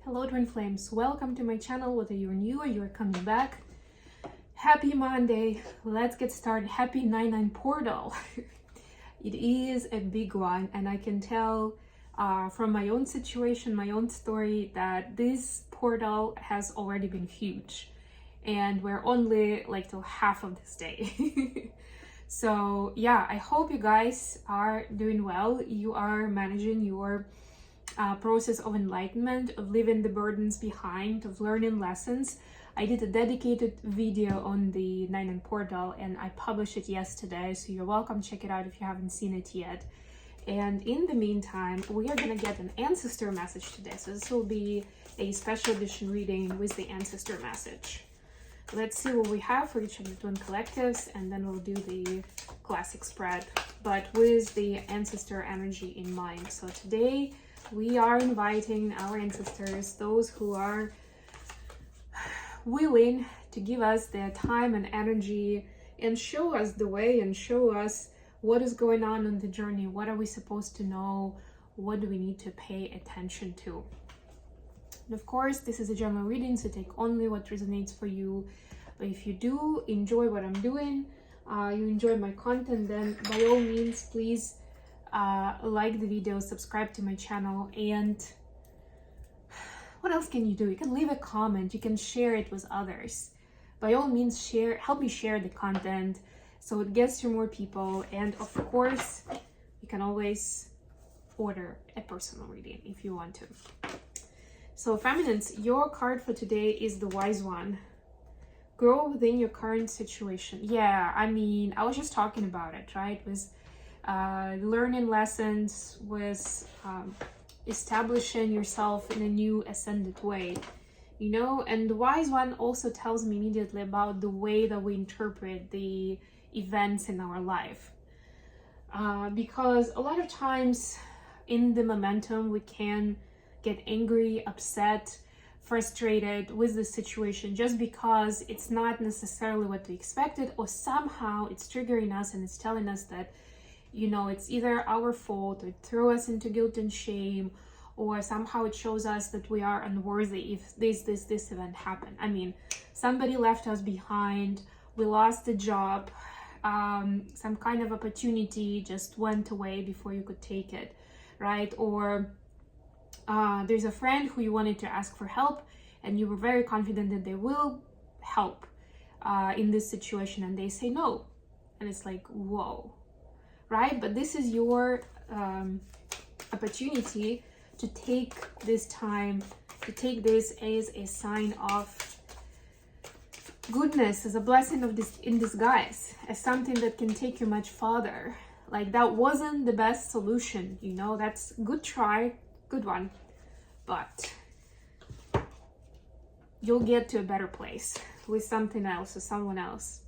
Hello twin flames, welcome to my channel. Whether you're new or you're coming back, happy Monday. Let's get started. Happy 9/9 portal. It is a big one, and I can tell from my own situation, my own story, that this portal has already been huge, and we're only like till half of this day. So yeah, I hope you guys are doing well. You are managing your process of enlightenment, of leaving the burdens behind, of learning lessons. I did a dedicated video on the 9/9 portal and I published it yesterday, so you're welcome to check it out if you haven't seen it yet. And in the meantime, we are gonna get an ancestor message today. So this will be a special edition reading with the ancestor message. Let's see what we have for each of the twin collectives, and then we'll do the classic spread, but with the ancestor energy in mind. So today we are inviting our ancestors, those who are willing to give us their time and energy and show us the way and show us what is going on the journey. What are we supposed to know? What do we need to pay attention to? And of course, this is a general reading, so take only what resonates for you. But if you do enjoy what I'm doing, you enjoy my content, then by all means, please like the video, subscribe to my channel, and what else can you do? You can leave a comment, you can share it with others. By all means, help me share the content so it gets to more people. And of course, you can always order a personal reading if you want to. So feminines, your card for today is the Wise One. Grow within your current situation. Yeah, I mean, I was just talking about it, right? With learning lessons, with establishing yourself in a new ascended way, you know. And the Wise One also tells me immediately about the way that we interpret the events in our life, because a lot of times in the momentum we can get angry, upset, frustrated with the situation just because it's not necessarily what we expected, or somehow it's triggering us and it's telling us that, you know, it's either our fault, or throw us into guilt and shame, or somehow it shows us that we are unworthy if this event happened. I mean, somebody left us behind, we lost a job, some kind of opportunity just went away before you could take it, right? Or there's a friend who you wanted to ask for help and you were very confident that they will help in this situation, and they say no, and it's like, whoa, right? But this is your opportunity to take this time, to take this as a sign of goodness, as a blessing of this in disguise, as something that can take you much farther. Like, that wasn't the best solution, you know, that's good try, good one, but you'll get to a better place with something else or someone else.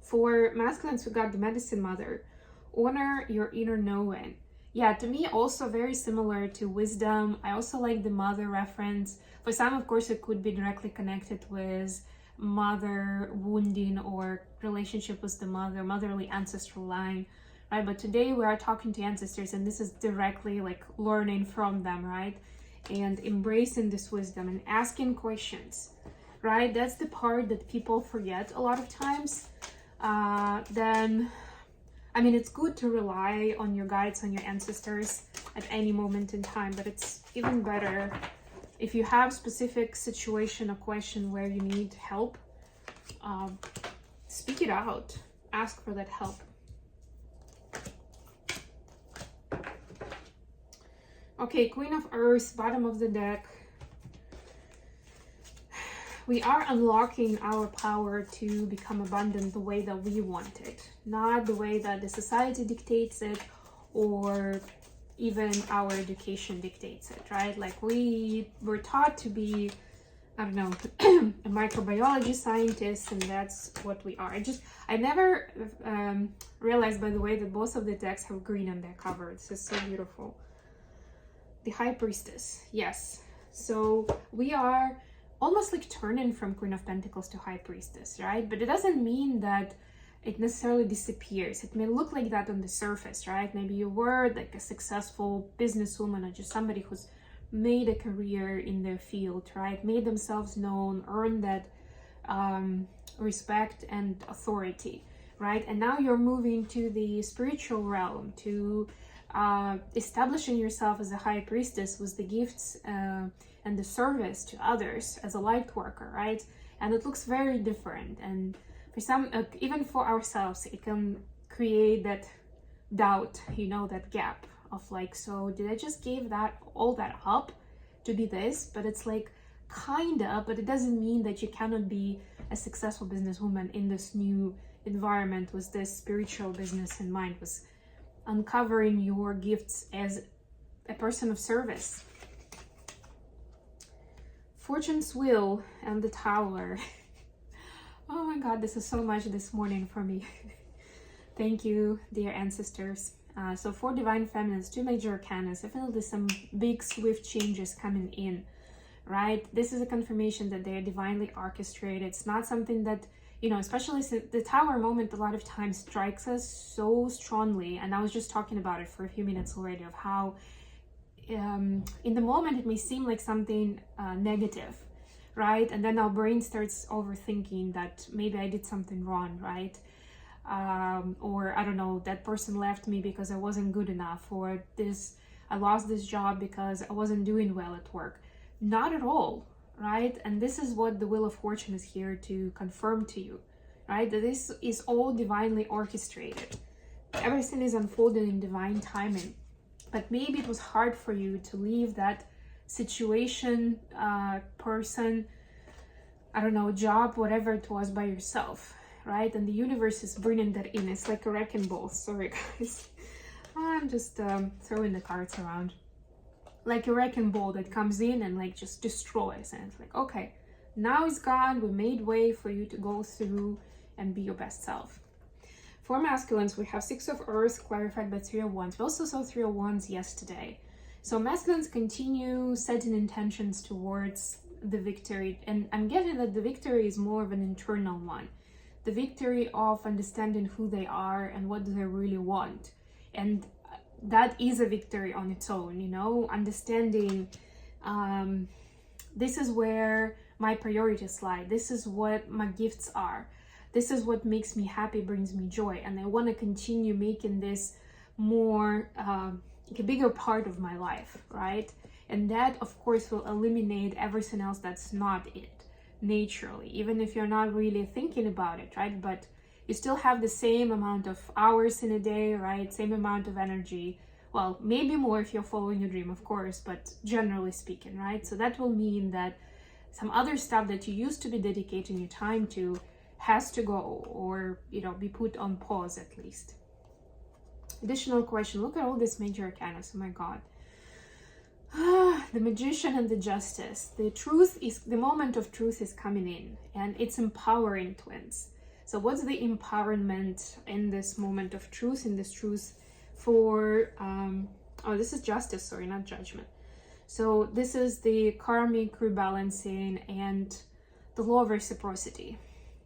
For masculines, we got the Medicine Mother. Honor your inner knowing. Yeah, to me also very similar to wisdom. I also like the mother reference. For some, of course, it could be directly connected with mother wounding or relationship with the mother, motherly ancestral line, right? But today we are talking to ancestors, and this is directly like learning from them, right? And embracing this wisdom and asking questions, right? That's the part that people forget a lot of times. Then, I mean, it's good to rely on your guides, on your ancestors at any moment in time, but it's even better if you have specific situation or question where you need help, speak it out, ask for that help. Okay, Queen of Earth, bottom of the deck. We are unlocking our power to become abundant the way that we want it, not the way that the society dictates it, or even our education dictates it, right? Like, we were taught to be, I don't know, a microbiology scientist, and that's what we are. I never realized, by the way, that both of the decks have green on their cover. This is so beautiful. The High Priestess, yes. So we are almost like turning from Queen of Pentacles to High Priestess, right? But it doesn't mean that it necessarily disappears. It may look like that on the surface, right? Maybe you were like a successful businesswoman or just somebody who's made a career in their field, right? Made themselves known, earned that respect and authority, right? And now you're moving to the spiritual realm, to establishing yourself as a high priestess with the gifts and the service to others as a light worker, right? And it looks very different. And for some, even for ourselves, it can create that doubt, you know, that gap of like, so did I just give that all that up to be this? But it's like, kinda, but it doesn't mean that you cannot be a successful businesswoman in this new environment with this spiritual business in mind, with uncovering your gifts as a person of service. Fortune's Wheel and the Tower. Oh my god, this is so much this morning for me. Thank you, dear ancestors. So for Divine Feminines, 2 major arcanas, definitely some big swift changes coming in, right? This is a confirmation that they are divinely orchestrated. It's not something that, you know, especially the Tower moment a lot of times strikes us so strongly. And I was just talking about it for a few minutes already, of how in the moment it may seem like something negative, right? And then our brain starts overthinking that maybe I did something wrong, right? Or I don't know, that person left me because I wasn't good enough, or I lost this job because I wasn't doing well at work. Not at all, right? And this is what the Wheel of Fortune is here to confirm to you, right? That this is all divinely orchestrated. Everything is unfolding in divine timing. But maybe it was hard for you to leave that situation, person, I don't know, job, whatever it was, by yourself, right? And the universe is bringing that in. It's like a wrecking ball. Sorry, guys. I'm just throwing the cards around. Like a wrecking ball that comes in and like just destroys. And it's like, okay, now it's gone. We made way for you to go through and be your best self. For masculines, we have 6 of Earth clarified by 3 of Wands. We also saw 3 of Wands yesterday. So masculines continue setting intentions towards the victory. And I'm getting that the victory is more of an internal one. The victory of understanding who they are and what do they really want. And that is a victory on its own, you know, understanding this is where my priorities lie. This is what my gifts are. This is what makes me happy, brings me joy. And I want to continue making this more, like a bigger part of my life, right? And that, of course, will eliminate everything else that's not it, naturally, even if you're not really thinking about it, right? But you still have the same amount of hours in a day, right? Same amount of energy. Well, maybe more if you're following your dream, of course, but generally speaking, right? So that will mean that some other stuff that you used to be dedicating your time to has to go, or, you know, be put on pause at least. Additional question. Look at all these major arcanas. Oh my god. The Magician and the Justice. The moment of truth is coming in, and it's empowering, twins. So what's the empowerment in this moment of truth, in this truth for, oh, this is justice, sorry, not judgment. So this is the karmic rebalancing and the law of reciprocity.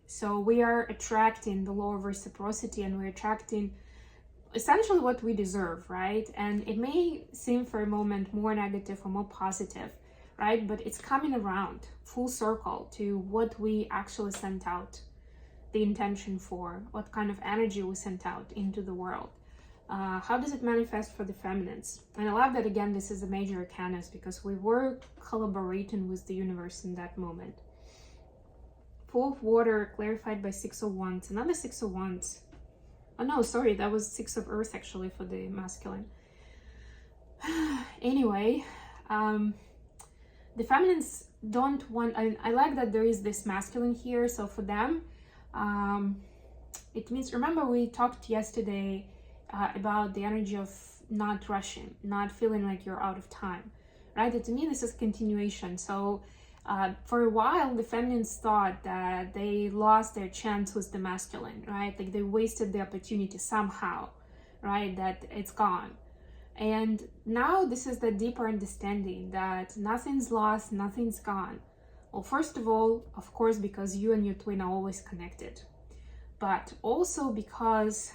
So we are attracting the law of reciprocity, and we're attracting essentially what we deserve, right? And it may seem for a moment more negative or more positive, right? But it's coming around full circle to what we actually sent out the intention for, what kind of energy we sent out into the world. How does it manifest for the feminines? And I love that, again, this is a major arcanas, because we were collaborating with the universe in that moment. 4 of Water clarified by 6 of Wands. Another 6 of Wands. Oh no, sorry, that was 6 of Earth actually for the masculine. Anyway, the feminines don't want, I like that there is this masculine here. So for them, it means, remember we talked yesterday about the energy of not rushing, not feeling like you're out of time, right? And to me, this is continuation. So for a while, the feminines thought that they lost their chance with the masculine, right? Like they wasted the opportunity somehow, right? That it's gone. And now this is the deeper understanding that nothing's lost, nothing's gone. Well, first of all, of course, because you and your twin are always connected, but also because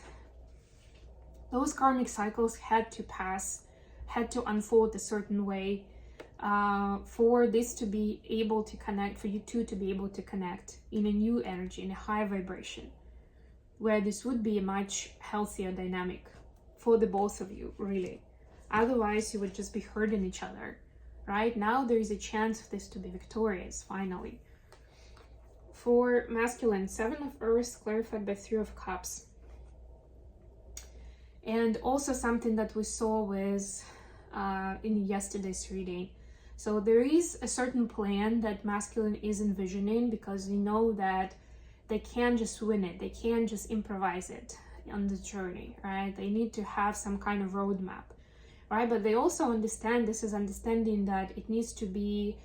those karmic cycles had to pass, had to unfold a certain way, for this to be able to connect, for you two to be able to connect in a new energy, in a high vibration, where this would be a much healthier dynamic for the both of you, really. Otherwise, you would just be hurting each other. Right now, there is a chance of this to be victorious, finally. For masculine, 7 of Earth clarified by 3 of Cups. And also something that we saw with in yesterday's reading. So there is a certain plan that masculine is envisioning, because they know that they can't just win it. They can't just improvise it on the journey, right? They need to have some kind of roadmap, right? But they also understand, this is understanding that it needs to be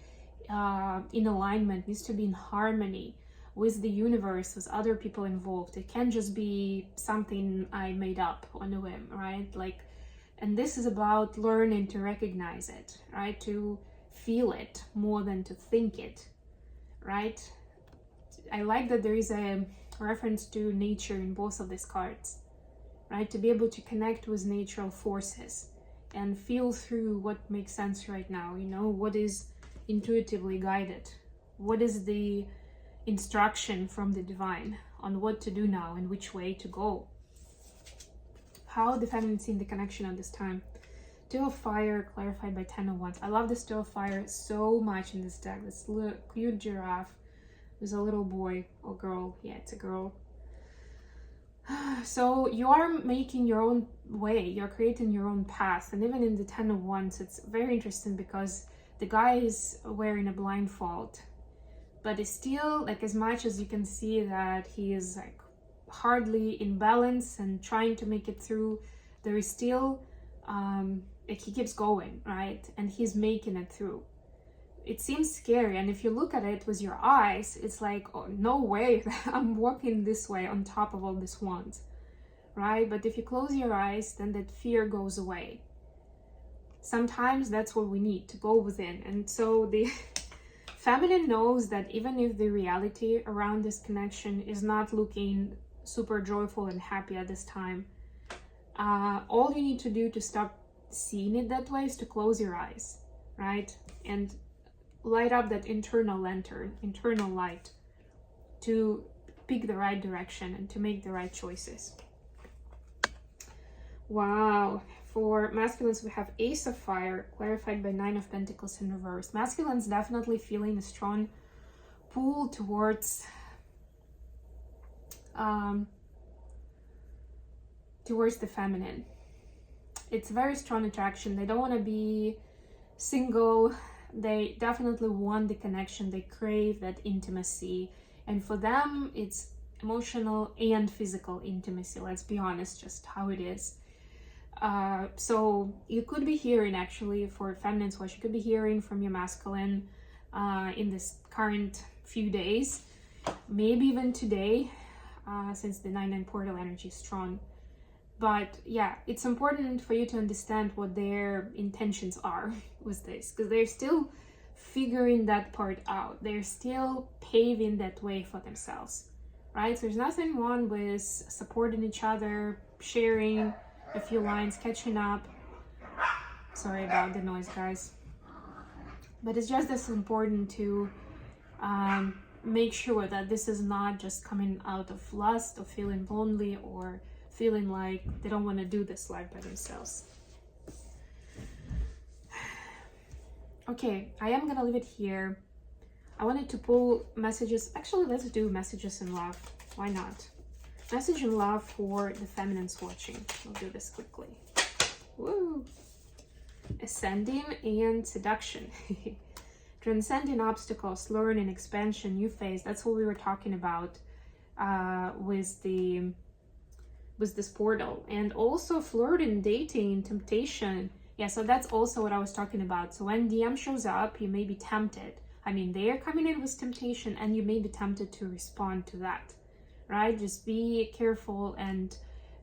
in alignment, needs to be in harmony with the universe, with other people involved. It can't just be something I made up on a whim, right? Like, and this is about learning to recognize it, right? To feel it more than to think it, right? I like that there is a reference to nature in both of these cards, right? To be able to connect with natural forces and feel through what makes sense right now, you know, what is intuitively guided, what is the instruction from the divine on what to do now and which way to go. How the feminine seeing the connection at this time. 2 of Fire clarified by 10 of Wands. I love this 2 of Fire so much in this deck. This little cute giraffe with a little boy or girl. Yeah, it's a girl. So you are making your own way, you're creating your own path. And even in the 10 of Wands, it's very interesting because the guy is wearing a blindfold, but it's still, like, as much as you can see that he is like hardly in balance and trying to make it through, there is still like, he keeps going, right? And he's making it through. It seems scary, and if you look at it with your eyes, it's like, oh, no way I'm walking this way on top of all these wands, right? But if you close your eyes, then that fear goes away. Sometimes that's what we need, to go within. And so the feminine knows that even if the reality around this connection is not looking super joyful and happy at this time, all you need to do to stop seeing it that way is to close your eyes, right? And light up that internal lantern, internal light, to pick the right direction and to make the right choices. Wow. For masculines, we have Ace of Fire clarified by 9 of Pentacles in reverse. Masculines definitely feeling a strong pull towards the feminine. It's very strong attraction. They don't want to be single. They definitely want the connection. They crave that intimacy. And for them, it's emotional and physical intimacy. Let's be honest, just how it is. So you could be hearing, actually, for feminine watch, you could be hearing from your masculine in this current few days, maybe even today, since the 9-9 portal energy is strong. But yeah, it's important for you to understand what their intentions are with this, because they're still figuring that part out. They're still paving that way for themselves, right? So there's nothing wrong with supporting each other, sharing a few lines, catching up. Sorry about the noise, guys. But it's just as important to make sure that this is not just coming out of lust or feeling lonely or feeling like they don't want to do this life by themselves. Okay, I am gonna leave it here. I wanted to pull messages. Actually, let's do messages in love. Why not? Message in love for the feminines watching. I'll do this quickly. Woo! Ascending and seduction. Transcending obstacles, learning, expansion, new phase. That's what we were talking about with this portal. And also flirting, dating, temptation. Yeah, so that's also what I was talking about. So when DM shows up, you may be tempted. I mean, they're coming in with temptation and you may be tempted to respond to that, right? Just be careful and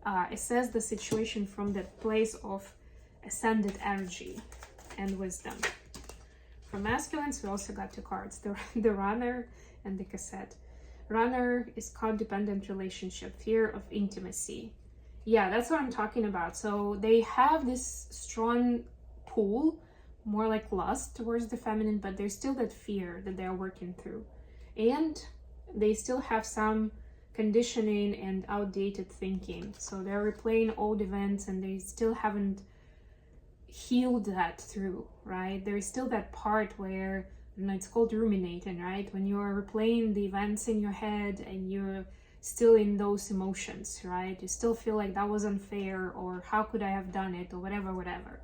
assess the situation from the place of ascended energy and wisdom. For masculines, we also got 2 cards, the runner and the cassette. Runner is codependent relationship, fear of intimacy. Yeah, that's what I'm talking about. So they have this strong pull more like lust towards the feminine, but there's still that fear that they're working through. And they still have some conditioning and outdated thinking. So they're replaying old events and they still haven't healed that through, right? There is still that part where, you know, it's called ruminating, right? When you're replaying the events in your head and you're still in those emotions, right? You still feel like that was unfair, or how could I have done it, or whatever,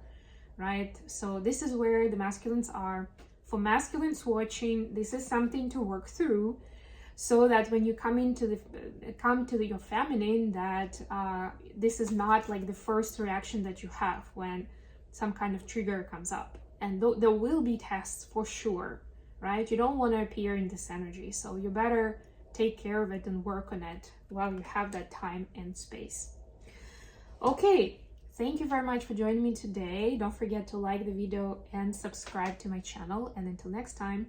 right? So this is where the masculines are. For masculines watching, this is something to work through, so that when you come to your feminine, that this is not like the first reaction that you have when some kind of trigger comes up. And there will be tests for sure, right? You don't want to appear in this energy, so you better take care of it and work on it while you have that time and space. Okay, thank you very much for joining me today. Don't forget to like the video and subscribe to my channel. And until next time,